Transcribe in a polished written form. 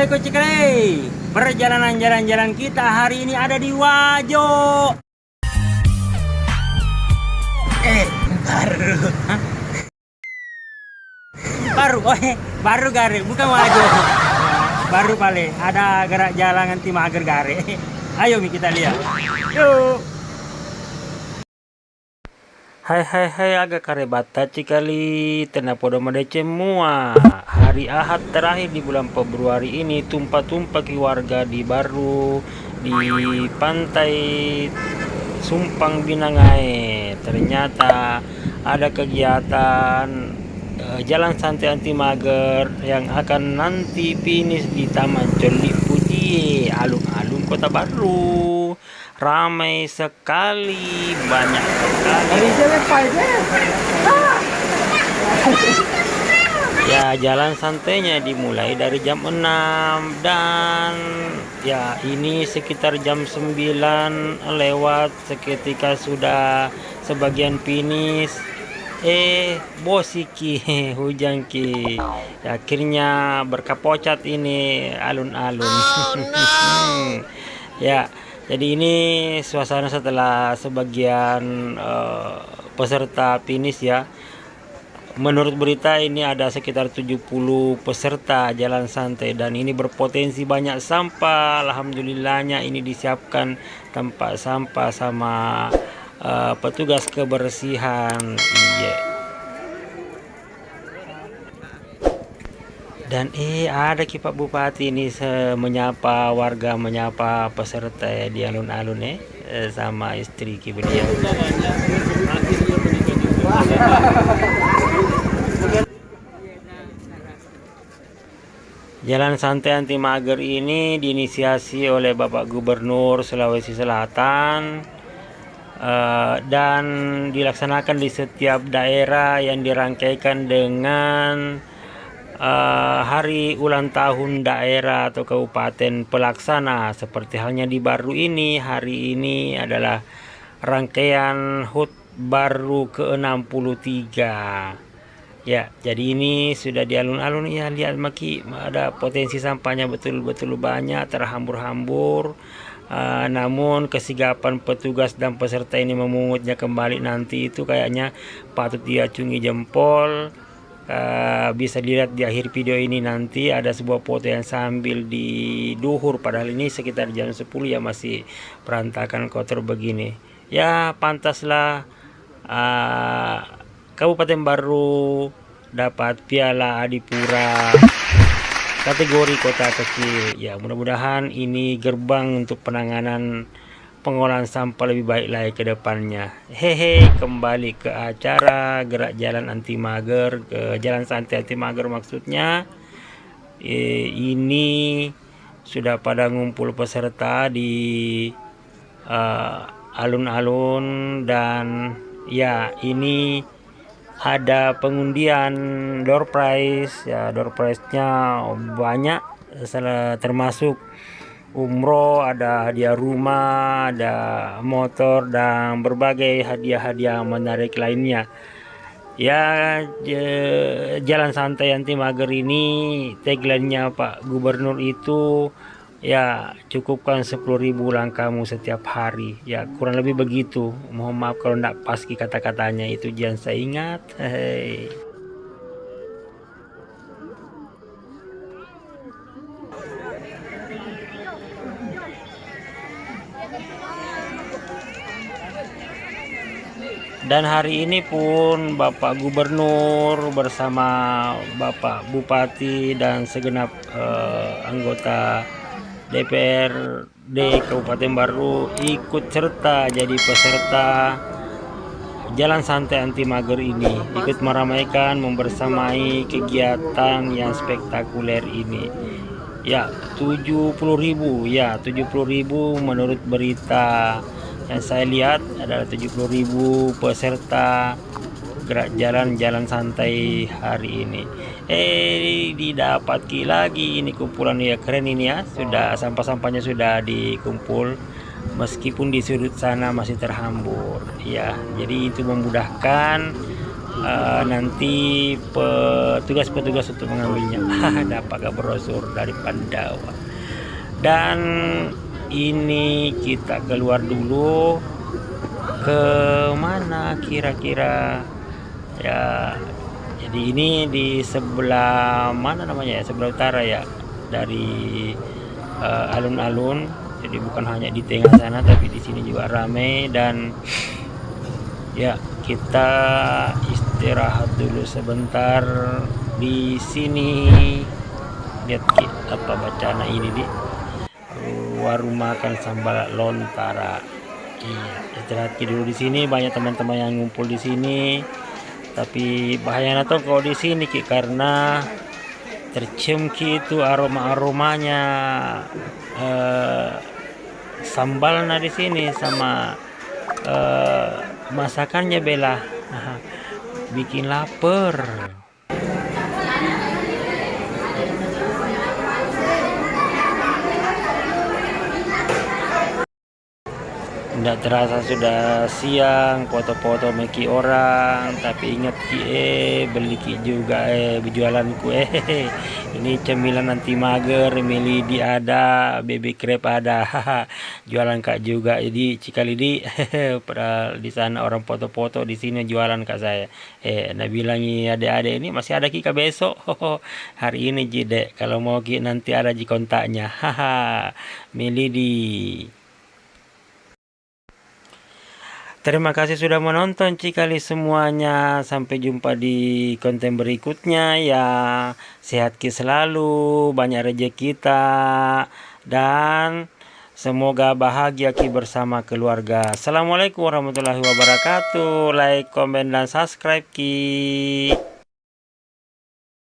Kucikere, perjalanan jalan-jalan kita hari ini ada di Wajo. Baru. Hah? Baru gare, bukan Wajo. Baru pale, ada gerak jalan anti mager gare. Ayo Mi kita lihat. Yuk. Hai agak karebata cikali tenapodo madece semua. Hari Ahad terakhir di bulan Februari ini tumpah-tumpah ke warga di Baru di pantai Sumpang Binangai. Ternyata ada kegiatan jalan santai anti mager yang akan nanti finish di Taman Coli Puji, alun-alun Kota Baru. Ramai sekali, banyak sekali. Ya, jalan santainya dimulai dari jam 6 dan ya ini sekitar jam 9 lewat seketika sudah sebagian finish. Bosiki hujan ki. Akhirnya berkapocat ini alun-alun. Ya, jadi ini suasana setelah sebagian peserta finish ya. Menurut berita ini ada sekitar 70 peserta jalan santai dan ini berpotensi banyak sampah. Alhamdulillahnya ini disiapkan tempat sampah sama petugas kebersihan. Iya. Dan ada Pak Bupati ini menyapa warga, menyapa peserta di alun-alun sama istri beliau. Jalan santai anti mager ini diinisiasi oleh Bapak Gubernur Sulawesi Selatan dan dilaksanakan di setiap daerah yang dirangkaikan dengan hari ulang tahun daerah atau kabupaten pelaksana. Seperti halnya di Baru ini, hari ini adalah rangkaian HUT Baru ke-63 ya. Jadi ini sudah di alun-alun ya, lihat Maki, ada potensi sampahnya betul-betul banyak, terhambur-hambur. Namun kesigapan petugas dan peserta ini memungutnya kembali nanti itu kayaknya patut diacungi jempol. Bisa dilihat di akhir video ini, nanti ada sebuah foto yang sambil di duhur, padahal ini sekitar jam 10 ya, masih berantakan kotor begini ya. Pantaslah Kabupaten Baru dapat Piala Adipura kategori kota kecil ya. Mudah-mudahan ini gerbang untuk penanganan pengolahan sampah lebih baik lagi ke depannya. Kembali ke acara gerak jalan anti mager, ke jalan santai anti mager maksudnya. Ini sudah pada ngumpul peserta di alun-alun dan ya ini ada pengundian door prize ya. Door prize-nya banyak, termasuk umroh, ada hadiah rumah, ada motor dan berbagai hadiah-hadiah menarik lainnya ya. Jalan santai anti mager ini tagline-nya Pak Gubernur itu ya, cukupkan 10.000 langkahmu setiap hari ya, kurang lebih begitu. Mohon maaf kalau tidak pas kata-katanya, itu jangan saya ingat. Dan hari ini pun Bapak Gubernur bersama Bapak Bupati dan segenap anggota DPRD Kabupaten Baru ikut serta jadi peserta jalan santai anti mager ini, ikut meramaikan, membersamai kegiatan yang spektakuler ini ya. 70.000 ya, 70.000 menurut berita yang saya lihat adalah 70.000 peserta gerak jalan santai hari ini. Didapati lagi ini kumpulan ya, keren ini ya. Sudah sampah-sampahnya sudah dikumpul, meskipun di sudut sana masih terhambur ya. Jadi itu memudahkan nanti petugas-petugas untuk mengambilnya. Dapat brosur dari Pandawa. Dan ini kita keluar dulu, ke mana kira-kira ya. Jadi ini di sebelah mana namanya ya, sebelah utara ya dari alun-alun. Jadi bukan hanya di tengah sana, tapi di sini juga ramai. Dan ya, kita istirahat dulu sebentar di sini. Lihat apa bacaan ini di warung makan sambal lontara. Iya, istirahat dulu di sini. Banyak teman-teman yang ngumpul di sini. Tapi bahayanya tuh kalau di sini Ki, karena tercium Ki itu aroma-aromanya sambalnya di sini sama masakannya Bella. Bikin lapar. Tidak terasa sudah siang, foto-foto meki orang, tapi ingat Ki beli Ki juga berjualanku ini cemilan anti mager, Melidi ada, baby crab ada, jualan Kak juga. Jadi cikali di padahal di sana orang foto-foto, di sini jualan Kak saya. Nah bilangi adik-adik ini masih ada Ki Kak besok. Hari ini Jide, kalau mau Ki nanti ada di kontaknya. Melidi. Terima kasih sudah menonton cikali semuanya. Sampai jumpa di konten berikutnya ya. Sehat Ki selalu, banyak rezeki kita, dan semoga bahagia Ki bersama keluarga. Assalamualaikum warahmatullahi wabarakatuh. Like, komen, dan subscribe Ki.